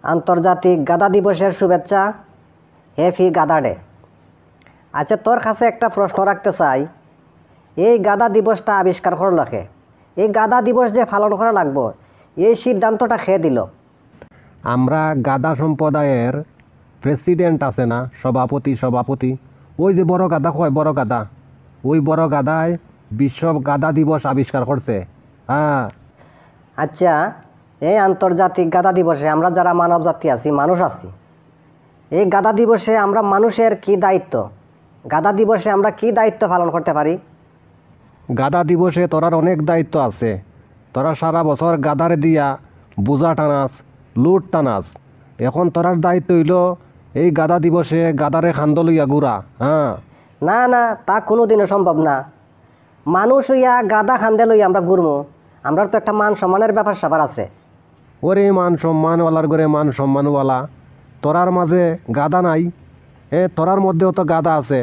আন্তর্জাতিক গাদা দিবসের শুভেচ্ছা। হ্যাপি গাদা ডে। আচ্ছা, তোর কাছে একটা প্রশ্ন রাখতে চাই, এই গাদা দিবসটা আবিষ্কার করলো কে? এই গাদা দিবস যে পালন করা লাগবো, এই সিদ্ধান্তটা খেয়ে দিল? আমরা গাদা সম্প্রদায়ের প্রেসিডেন্ট আছে না, সভাপতি ওই যে বড় গাদা কয়, বড় গাদা, ওই বড় গাদায় বিশ্ব গাদা দিবস আবিষ্কার করছে। হ্যাঁ। আচ্ছা, এই আন্তর্জাতিক গাদা দিবসে আমরা যারা মানব জাতি আছি, মানুষ আছি, এই গাদা দিবসে আমরা মানুষের কি দায়িত্ব, গাদা দিবসে আমরা কি দায়িত্ব পালন করতে পারি? গাদা দিবসে তোরার অনেক দায়িত্ব আছে। তোরা সারা বছর গাদারে দিয়া বোঝা টানাস, লুট টানাস। এখন তোরার দায়িত্ব হইল এই গাদা দিবসে গাদারে খান্দ লইয়া ঘুরা। হ্যাঁ। না না, তা কোনোদিনও সম্ভব না। মানুষ হইয়া গাদা খান্দে লই আমরা ঘুরমু, আমরা তো একটা মান সম্মানের ব্যাপার স্যাপার আছে। ওরে মান সম্মানওয়ালার ঘরে মান সম্মানওয়ালা, তোরার মাঝে গাদা নাই? তোরার মধ্যেও তো গাদা আছে।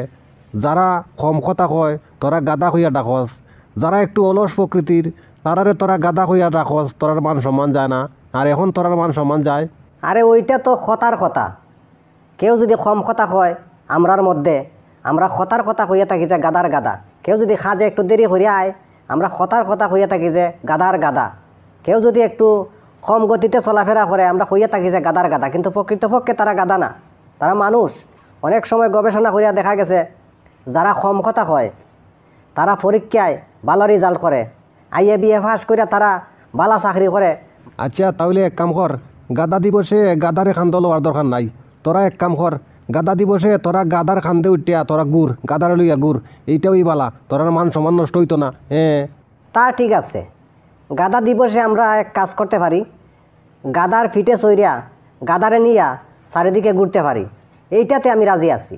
যারা কম কথা কয় তোরা গাদা হইয়া ডাকস, যারা একটু অলস প্রকৃতির তারারে তোরা গাদা হইয়া ডাকস, তোরার মান সম্মান যায় না। আর এখন তোরার মান সম্মান যায়? আরে ওইটা তো খতার কথা। কেউ যদি কম কথা কয় আমরার মধ্যে, আমরা খতার কথা কইয়া থাকি যে গাদার গাদা। কেউ যদি খাজে একটু দেরি করিয়া আয়, আমরা খতার কথা কইয়া থাকি যে গাদার গাদা। কেউ যদি একটু কম গতিতে চলাফেরা করে, আমরা কইয়া থাকি যে গাদার গাদা। কিন্তু প্রকৃতপক্ষে তারা গাদা না, তারা মানুষ। অনেক সময় গবেষণা করিয়া দেখা গেছে, যারা কম কথা কয় তারা পরীক্ষায় ভালো রেজাল্ট করে, আইএ বিএ পাস করিয়া তারা ভালো চাকরি করে। আচ্ছা, তাহলে এক কাম কর, গাদা দিবসে গাদারে খান্দ লওয়ার দরকার নাই। তোরা এক কাম কর, গাদা দিবসে তোরা গাদার খান্দে উঠিয়া তোরা গুড়, গাদারে লইয়া গুড়, এইটাই বালা, তোরার মান সম্মান নষ্ট হইতো না। হ্যাঁ। তা ঠিক আছে, গাদা দিবসে আমরা এক কাজ করতে পারি, গাদার ফিটে চইরিয়া গাদারে নিয়া চারিদিকে ঘুরতে পারি। এইটাতে আমি রাজি আছি।